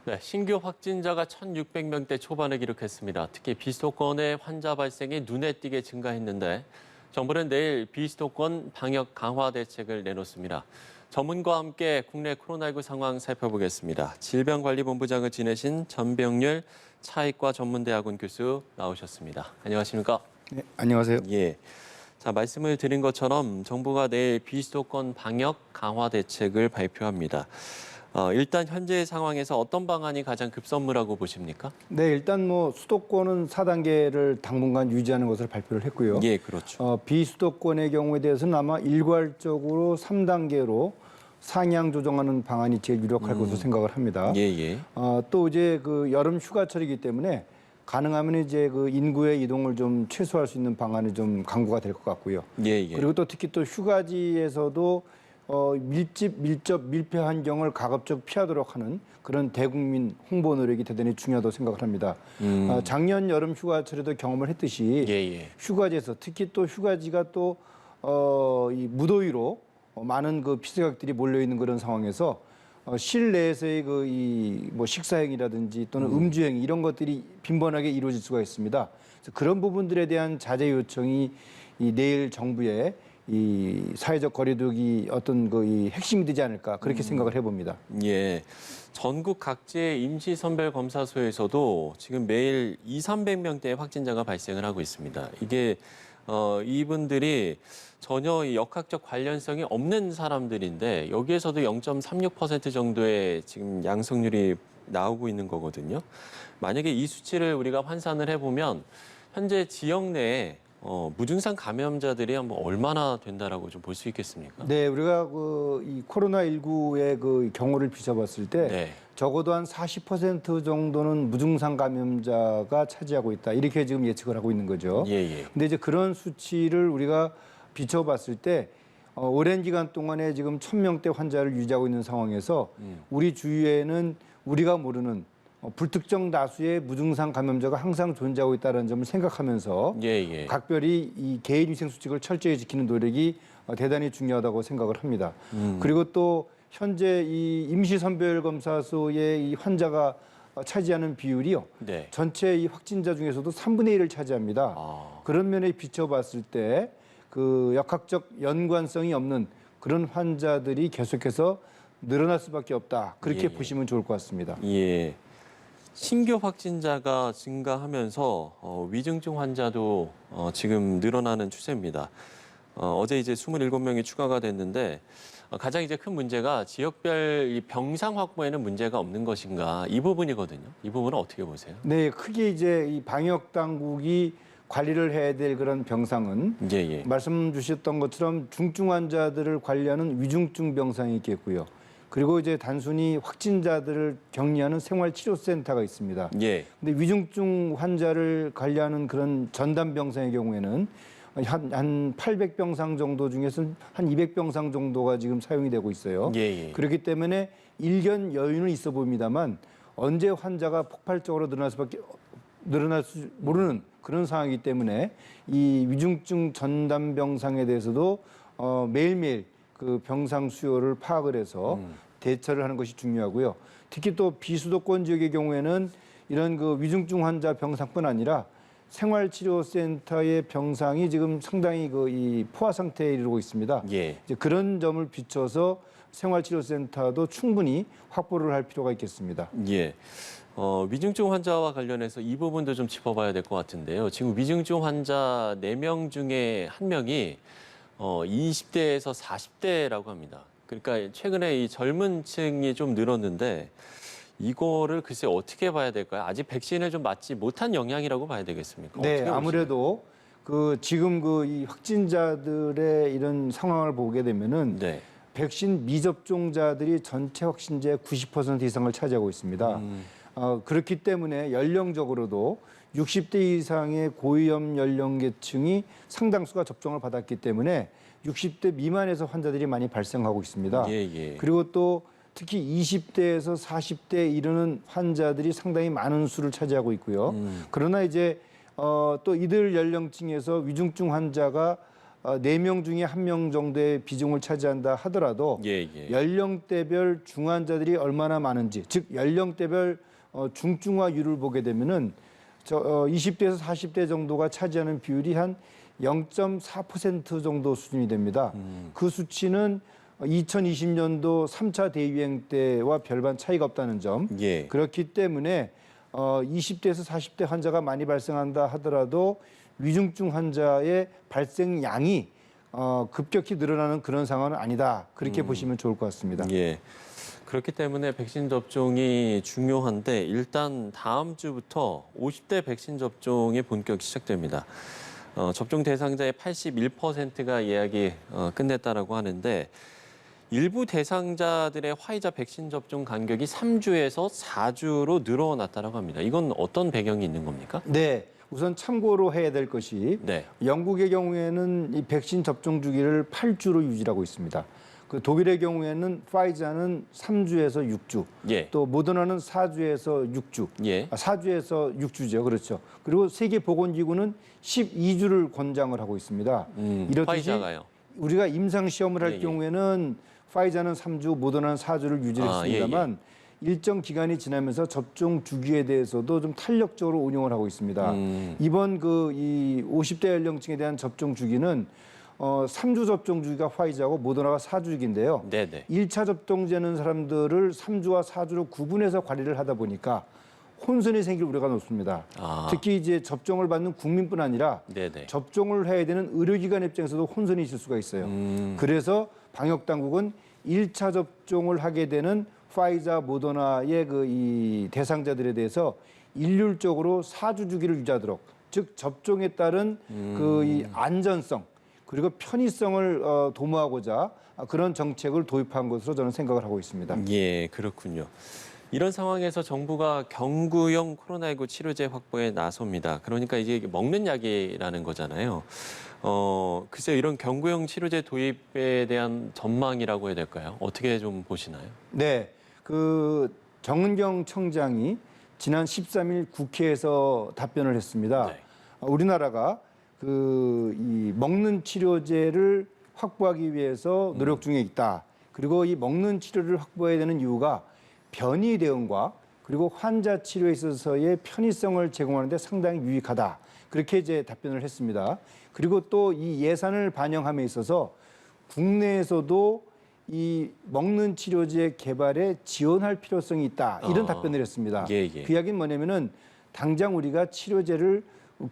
네, 신규 확진자가 1,600명대 초반을 기록했습니다. 특히 비수도권의 환자 발생이 눈에 띄게 증가했는데 정부는 내일 비수도권 방역 강화 대책을 내놓습니다. 전문가와 함께 국내 코로나19 상황 살펴보겠습니다. 질병관리본부장을 지내신 전병률 차이과 전문대학원 교수 나오셨습니다. 안녕하십니까? 네, 안녕하세요. 예. 자, 말씀을 드린 것처럼 정부가 내일 비수도권 방역 강화 대책을 발표합니다. 일단 현재 상황에서 어떤 방안이 가장 급선무라고 보십니까? 네, 일단 수도권은 4단계를 당분간 유지하는 것을 발표를 했고요. 예, 그렇죠. 비수도권의 경우에 대해서는 아마 일괄적으로 3단계로 상향 조정하는 방안이 제일 유력할 것으로 생각을 합니다. 예, 예. 또 이제 그 여름 휴가철이기 때문에 가능하면 이제 그 인구의 이동을 좀 최소화할 수 있는 방안이 좀 강구가 될 것 같고요. 예, 예. 그리고 또 특히 또 휴가지에서도 밀집, 밀접, 밀폐 환경을 가급적 피하도록 하는 그런 대국민 홍보 노력이 대단히 중요하다고 생각을 합니다. 작년 여름 휴가철에도 경험을 했듯이 예, 예. 휴가지에서 특히 또 휴가지가 또 이 무더위로 많은 그 피서객들이 몰려 있는 그런 상황에서 실내에서의 그 식사행위라든지 또는 음주행위 이런 것들이 빈번하게 이루어질 수가 있습니다. 그래서 그런 부분들에 대한 자제 요청이 이 내일 정부의 이 사회적 거리두기 어떤 이 핵심이 되지 않을까 그렇게 생각을 해봅니다. 예. 전국 각지의 임시선별검사소에서도 지금 매일 200~300명대의 확진자가 발생을 하고 있습니다. 이게 이분들이 전혀 이 역학적 관련성이 없는 사람들인데 여기에서도 0.36% 정도의 지금 양성률이 나오고 있는 거거든요. 만약에 이 수치를 우리가 환산을 해보면 현재 지역 내에 무증상 감염자들이 한번 얼마나 된다라고 좀 볼 수 있겠습니까? 네, 우리가 이 코로나19의 그 경우를 비춰봤을 때 네. 적어도 한 40% 정도는 무증상 감염자가 차지하고 있다. 이렇게 지금 예측을 하고 있는 거죠. 예, 예. 근데 이제 그런 수치를 우리가 비춰봤을 때 오랜 기간 동안에 지금 1,000명대 환자를 유지하고 있는 상황에서 우리 주위에는 우리가 모르는 불특정 다수의 무증상 감염자가 항상 존재하고 있다는 점을 생각하면서 예, 예. 각별히 이 개인 위생 수칙을 철저히 지키는 노력이 대단히 중요하다고 생각을 합니다. 그리고 또 현재 이 임시선별검사소의 이 환자가 차지하는 비율이요. 네. 전체 이 확진자 중에서도 3분의 1을 차지합니다. 그런 면에 비춰봤을 때 그 역학적 연관성이 없는 그런 환자들이 계속해서 늘어날 수밖에 없다. 그렇게 예, 예. 보시면 좋을 것 같습니다. 예. 신규 확진자가 증가하면서 위중증 환자도 지금 늘어나는 추세입니다. 어제 이제 27명이 추가가 됐는데 가장 이제 큰 문제가 지역별 이 병상 확보에는 문제가 없는 것인가 이 부분이거든요. 이 부분은 어떻게 보세요? 네, 크게 이제 이 방역 당국이 관리를 해야 될 그런 병상은 예, 예. 말씀 주셨던 것처럼 중증 환자들을 관리하는 위중증 병상이 있겠고요. 그리고 이제 단순히 확진자들을 격리하는 생활치료센터가 있습니다. 예. 근데 위중증 환자를 관리하는 그런 전담 병상의 경우에는 한 800병상 정도 중에서 한 200병상 정도가 지금 사용이 되고 있어요. 예, 예. 그렇기 때문에 일견 여유는 있어 보입니다만 언제 환자가 폭발적으로 늘어날 수 모르는 그런 상황이기 때문에 이 위중증 전담 병상에 대해서도 매일매일 그 병상 수요를 파악을 해서 대처를 하는 것이 중요하고요. 특히 또 비수도권 지역의 경우에는 이런 그 위중증 환자 병상뿐 아니라 생활치료센터의 병상이 지금 상당히 이 포화 상태에 이르고 있습니다. 예. 이제 그런 점을 비춰서 생활치료센터도 충분히 확보를 할 필요가 있겠습니다. 예. 위중증 환자와 관련해서 이 부분도 좀 짚어봐야 될 것 같은데요. 지금 위중증 환자 4명 중에 1명이 20대에서 40대라고 합니다. 그러니까 최근에 이 젊은 층이 좀 늘었는데 이거를 글쎄 어떻게 봐야 될까요? 아직 백신을 좀 맞지 못한 영향이라고 봐야 되겠습니까? 네, 어떻게 아무래도 지금 이 확진자들의 이런 상황을 보게 되면은 네. 백신 미접종자들이 전체 확진자의 90% 이상을 차지하고 있습니다. 그렇기 때문에 연령적으로도 60대 이상의 고위험 연령계층이 상당수가 접종을 받았기 때문에 60대 미만에서 환자들이 많이 발생하고 있습니다. 예, 예. 그리고 또 특히 20대에서 40대에 이르는 환자들이 상당히 많은 수를 차지하고 있고요. 그러나 이제 또 이들 연령층에서 위중증 환자가 4명 중에 1명 정도의 비중을 차지한다 하더라도 예, 예. 연령대별 중환자들이 얼마나 많은지, 즉 연령대별 중증화율을 보게 되면은 20대에서 40대 정도가 차지하는 비율이 한 0.4% 정도 수준이 됩니다. 그 수치는 2020년도 3차 대유행 때와 별반 차이가 없다는 점. 예. 그렇기 때문에 20대에서 40대 환자가 많이 발생한다 하더라도 위중증 환자의 발생량이 급격히 늘어나는 그런 상황은 아니다. 그렇게 보시면 좋을 것 같습니다. 예. 그렇기 때문에 백신 접종이 중요한데 일단 다음 주부터 50대 백신 접종이 본격 시작됩니다. 접종 대상자의 81%가 예약이 끝냈다라고 하는데 일부 대상자들의 화이자 백신 접종 간격이 3주에서 4주로 늘어났다라고 합니다. 이건 어떤 배경이 있는 겁니까? 네. 우선 참고로 해야 될 것이 네. 영국의 경우에는 이 백신 접종 주기를 8주로 유지하고 있습니다. 그 독일의 경우에는 파이자는 3주에서 6주, 예. 또 모더나는 4주에서 6주, 예. 4주에서 6주죠. 그렇죠. 그리고 세계보건기구는 12주를 권장을 하고 있습니다. 이렇듯이 화이자가요. 우리가 임상 시험을 할 예, 예. 경우에는 파이자는 3주, 모더나는 4주를 유지했습니다만 일정 기간이 지나면서 접종 주기에 대해서도 좀 탄력적으로 운영을 하고 있습니다. 이번 이 50대 연령층에 대한 접종 주기는 3주 접종 주기가 화이자고 모더나가 4주기인데요. 네네. 1차 접종되는 사람들을 3주와 4주로 구분해서 관리를 하다 보니까 혼선이 생길 우려가 높습니다. 특히 이제 접종을 받는 국민뿐 아니라 네네. 접종을 해야 되는 의료기관 입장에서도 혼선이 있을 수가 있어요. 그래서 방역 당국은 1차 접종을 하게 되는 파이자, 모더나의 이 대상자들에 대해서 일률적으로 4주 주기를 유지하도록, 즉 접종에 따른 이 안전성 그리고 편의성을 도모하고자 그런 정책을 도입한 것으로 저는 생각을 하고 있습니다. 예, 그렇군요. 이런 상황에서 정부가 경구용 코로나19 치료제 확보에 나섭니다. 그러니까 이제 먹는 약이라는 거잖아요. 글쎄요, 이런 경구용 치료제 도입에 대한 전망이라고 해야 될까요? 어떻게 좀 보시나요? 네, 정은경 청장이 지난 13일 국회에서 답변을 했습니다. 네. 우리나라가 이 먹는 치료제를 확보하기 위해서 노력 중에 있다. 그리고 이 먹는 치료를 확보해야 되는 이유가 변이 대응과 그리고 환자 치료에 있어서의 편의성을 제공하는 데 상당히 유익하다. 그렇게 이제 답변을 했습니다. 그리고 또 이 예산을 반영함에 있어서 국내에서도 이 먹는 치료제 개발에 지원할 필요성이 있다. 이런 답변을 했습니다. 예. 그 이야기는 뭐냐면은 당장 우리가 치료제를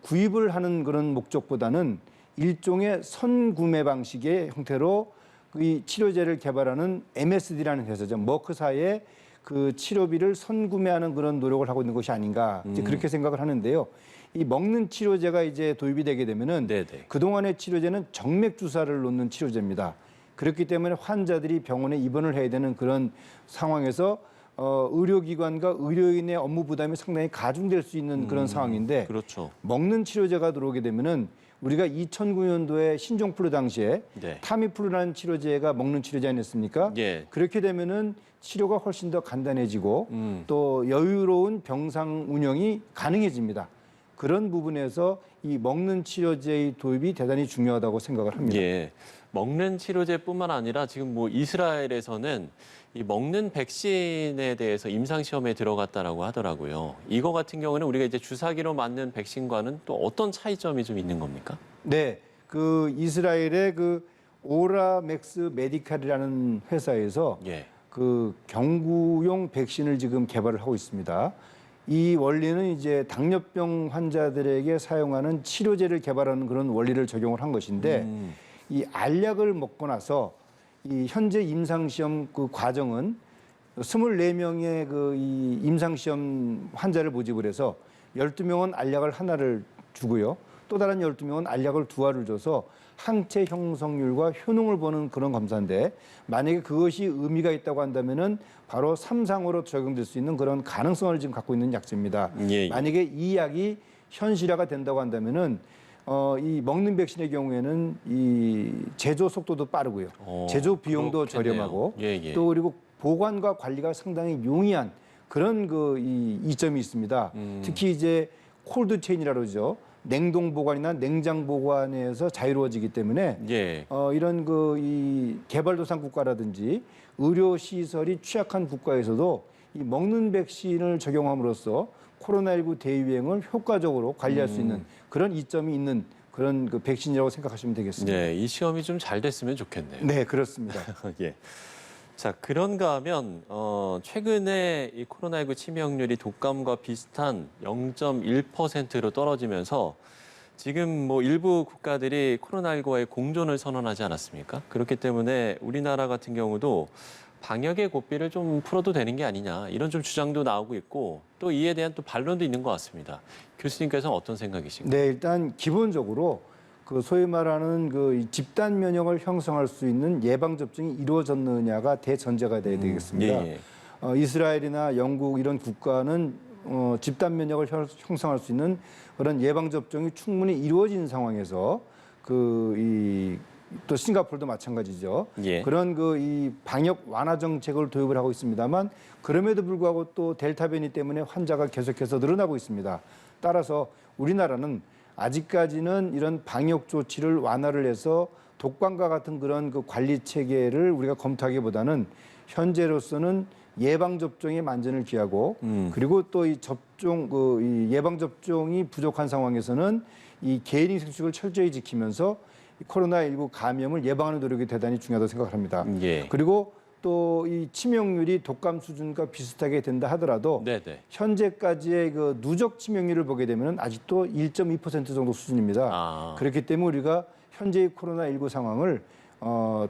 구입을 하는 그런 목적보다는 일종의 선구매 방식의 형태로 이 치료제를 개발하는 MSD라는 회사죠. 머크사의 치료비를 선구매하는 그런 노력을 하고 있는 것이 아닌가 이제 그렇게 생각을 하는데요. 이 먹는 치료제가 이제 도입이 되게 되면은 네네. 그동안의 치료제는 정맥 주사를 놓는 치료제입니다. 그렇기 때문에 환자들이 병원에 입원을 해야 되는 그런 상황에서 의료기관과 의료인의 업무 부담이 상당히 가중될 수 있는 그런 상황인데 그렇죠. 먹는 치료제가 들어오게 되면은 우리가 2009년도에 신종플루 당시에 네. 타미플루라는 치료제가 먹는 치료제 아니었습니까? 예. 그렇게 되면은 치료가 훨씬 더 간단해지고 또 여유로운 병상 운영이 가능해집니다. 그런 부분에서 이 먹는 치료제의 도입이 대단히 중요하다고 생각을 합니다. 예. 먹는 치료제뿐만 아니라 지금 뭐 이스라엘에서는 이 먹는 백신에 대해서 임상 시험에 들어갔다라고 하더라고요. 이거 같은 경우는 우리가 이제 주사기로 맞는 백신과는 또 어떤 차이점이 좀 있는 겁니까? 네, 이스라엘의 오라맥스 메디칼이라는 회사에서 예. 경구용 백신을 지금 개발을 하고 있습니다. 이 원리는 이제 당뇨병 환자들에게 사용하는 치료제를 개발하는 그런 원리를 적용을 한 것인데 이 알약을 먹고 나서 이 현재 임상시험 과정은 24명의 이 임상시험 환자를 모집을 해서 12명은 알약을 하나를 주고요. 또 다른 12명은 알약을 2알을 줘서 항체 형성률과 효능을 보는 그런 검사인데 만약에 그것이 의미가 있다고 한다면은 바로 3상으로 적용될 수 있는 그런 가능성을 지금 갖고 있는 약제입니다. 예. 만약에 이 약이 현실화가 된다고 한다면은 이 먹는 백신의 경우에는 이 제조 속도도 빠르고요. 제조 비용도 그렇겠네요. 저렴하고 예. 또 그리고 보관과 관리가 상당히 용이한 그런 이점이 있습니다. 특히 이제 콜드 체인이라고 그러죠. 냉동 보관이나 냉장 보관에서 자유로워지기 때문에 예. 이런 이 개발도상 국가라든지 의료 시설이 취약한 국가에서도 이 먹는 백신을 적용함으로써 코로나19 대유행을 효과적으로 관리할 수 있는 그런 이점이 있는 그런 그 백신이라고 생각하시면 되겠습니다. 네, 이 시험이 좀 잘 됐으면 좋겠네요. 네, 그렇습니다. 예. 자, 그런가 하면 최근에 이 코로나19 치명률이 독감과 비슷한 0.1%로 떨어지면서 지금 뭐 일부 국가들이 코로나19와의 공존을 선언하지 않았습니까? 그렇기 때문에 우리나라 같은 경우도 방역의 고삐를 좀 풀어도 되는 게 아니냐 이런 좀 주장도 나오고 있고 또 이에 대한 또 반론도 있는 것 같습니다. 교수님께서는 어떤 생각이십니까? 네, 일단 기본적으로 그 소위 말하는 이 집단 면역을 형성할 수 있는 예방 접종이 이루어졌느냐가 대전제가 돼야 되겠습니다. 예. 이스라엘이나 영국 이런 국가는 집단 면역을 형성할 수 있는 그런 예방 접종이 충분히 이루어진 상황에서 또 싱가포르도 마찬가지죠. 예. 그런 이 방역 완화 정책을 도입을 하고 있습니다만 그럼에도 불구하고 또 델타 변이 때문에 환자가 계속해서 늘어나고 있습니다. 따라서 우리나라는 아직까지는 이런 방역 조치를 완화를 해서 독감과 같은 그런 관리 체계를 우리가 검토하기보다는 현재로서는 예방 접종에 만전을 기하고 그리고 또 이 접종 이 예방 접종이 부족한 상황에서는 이 개인위생 수칙을 철저히 지키면서 코로나19 감염을 예방하는 노력이 대단히 중요하다고 생각합니다. 예. 그리고 또 이 치명률이 독감 수준과 비슷하게 된다 하더라도 네네. 현재까지의 누적 치명률을 보게 되면 아직도 1.2% 정도 수준입니다. 아. 그렇기 때문에 우리가 현재의 코로나19 상황을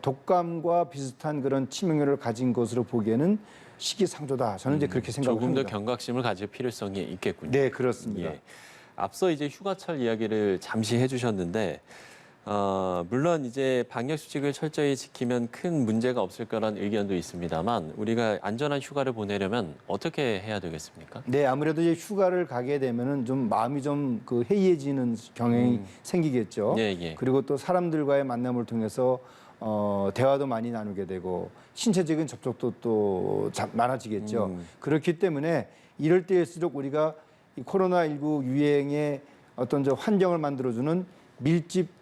독감과 비슷한 그런 치명률을 가진 것으로 보기에는 시기상조다. 저는 이제 그렇게 조금 더 생각합니다. 경각심을 가질 필요성이 있겠군요. 네, 그렇습니다. 예. 앞서 이제 휴가철 이야기를 잠시 해주셨는데 물론 이제 방역 수칙을 철저히 지키면 큰 문제가 없을 거란 의견도 있습니다만 우리가 안전한 휴가를 보내려면 어떻게 해야 되겠습니까? 네, 아무래도 이제 휴가를 가게 되면은 좀 마음이 좀 해이해지는 경향이 생기겠죠. 예, 예. 그리고 또 사람들과의 만남을 통해서 대화도 많이 나누게 되고 신체적인 접촉도 또 많아지겠죠. 그렇기 때문에 이럴 때일수록 우리가 이 코로나19 유행의 어떤 환경을 만들어주는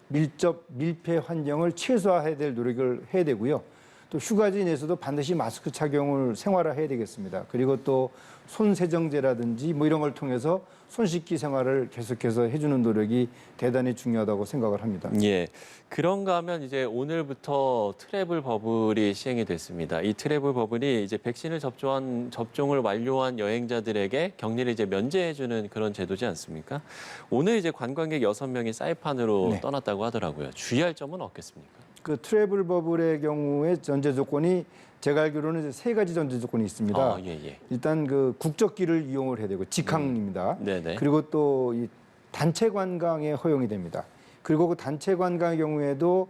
밀접, 밀폐 환경을 최소화해야 될 노력을 해야 되고요. 또 휴가지 내에서도 반드시 마스크 착용을 생활화해야 되겠습니다. 그리고 또 손세정제라든지 뭐 이런 걸 통해서 손 씻기 생활을 계속해서 해주는 노력이 대단히 중요하다고 생각을 합니다. 예. 그런가 하면 이제 오늘부터 트래블 버블이 시행이 됐습니다. 이 트래블 버블이 이제 백신을 접종을 완료한 여행자들에게 격리를 이제 면제해주는 그런 제도지 않습니까? 오늘 이제 관광객 6명이 사이판으로 네. 떠났다고 하더라고요. 주의할 점은 없겠습니까? 그 트래블 버블의 경우에 전제 조건이 제가 알기로는 이제 3가지 전제 조건이 있습니다. 아, 예, 예. 일단 국적기를 이용을 해야 되고 직항입니다. 네네. 그리고 또 이 단체 관광에 허용이 됩니다. 그리고 그 단체 관광의 경우에도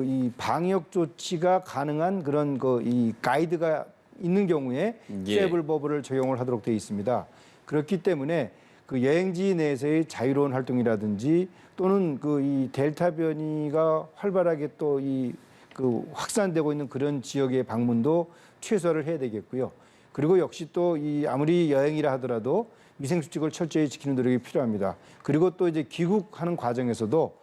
이 방역 조치가 가능한 그런 이 가이드가 있는 경우에 예. 트래블 버블을 적용을 하도록 되어 있습니다. 그렇기 때문에 여행지 내에서의 자유로운 활동이라든지 또는 이 델타 변이가 활발하게 또 확산되고 있는 그런 지역의 방문도 최소화를 해야 되겠고요. 그리고 역시 또 아무리 여행이라 하더라도 위생수칙을 철저히 지키는 노력이 필요합니다. 그리고 또 이제 귀국하는 과정에서도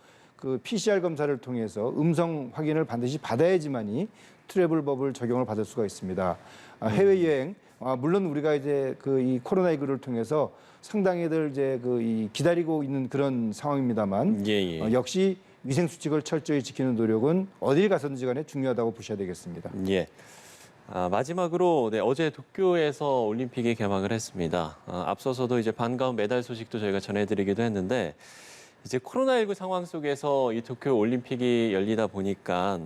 PCR 검사를 통해서 음성 확인을 반드시 받아야지만이 트래블 버블 적용을 받을 수가 있습니다. 해외여행 물론 우리가 이제 이 코로나19를 통해서 상당히들 이제 기다리고 있는 그런 상황입니다만 예, 예. 역시 위생 수칙을 철저히 지키는 노력은 어딜 가서든지 간에 중요하다고 보셔야 되겠습니다. 예. 마지막으로 어제 도쿄에서 올림픽이 개막을 했습니다. 앞서서도 이제 반가운 메달 소식도 저희가 전해드리기도 했는데 이제 코로나19 상황 속에서 이 도쿄 올림픽이 열리다 보니까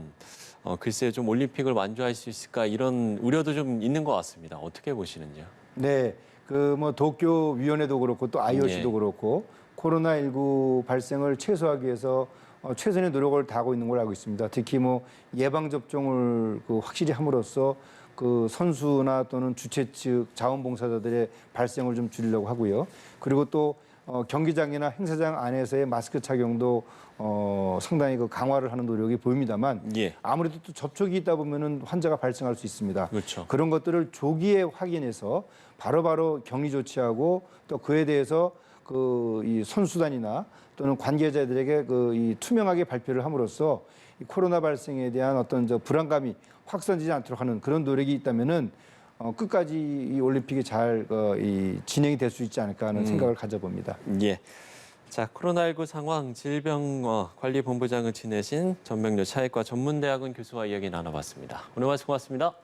글쎄 좀 올림픽을 완주할 수 있을까 이런 우려도 좀 있는 것 같습니다. 어떻게 보시는지요? 네, 도쿄 위원회도 그렇고 또 IOC도 예. 그렇고 코로나19 발생을 최소화하기 위해서 최선의 노력을 다하고 있는 걸 알고 있습니다. 특히 예방 접종을 확실히 함으로써 선수나 또는 주최 측 자원봉사자들의 발생을 좀 줄이려고 하고요. 그리고 또 경기장이나 행사장 안에서의 마스크 착용도 상당히 강화를 하는 노력이 보입니다만 예. 아무래도 또 접촉이 있다 보면은 환자가 발생할 수 있습니다. 그렇죠. 그런 것들을 조기에 확인해서 바로바로 격리 조치하고 또 그에 대해서 이 선수단이나 또는 관계자들에게 이 투명하게 발표를 함으로써 이 코로나 발생에 대한 어떤 불안감이 확산되지 않도록 하는 그런 노력이 있다면은 끝까지 이 올림픽이 잘 진행이 될 수 있지 않을까 하는 생각을 가져봅니다. 예. 자, 코로나19 상황 질병관리본부장을 지내신 전명렬 차의과 전문대학원 교수와 이야기 나눠봤습니다. 오늘 말씀 고맙습니다.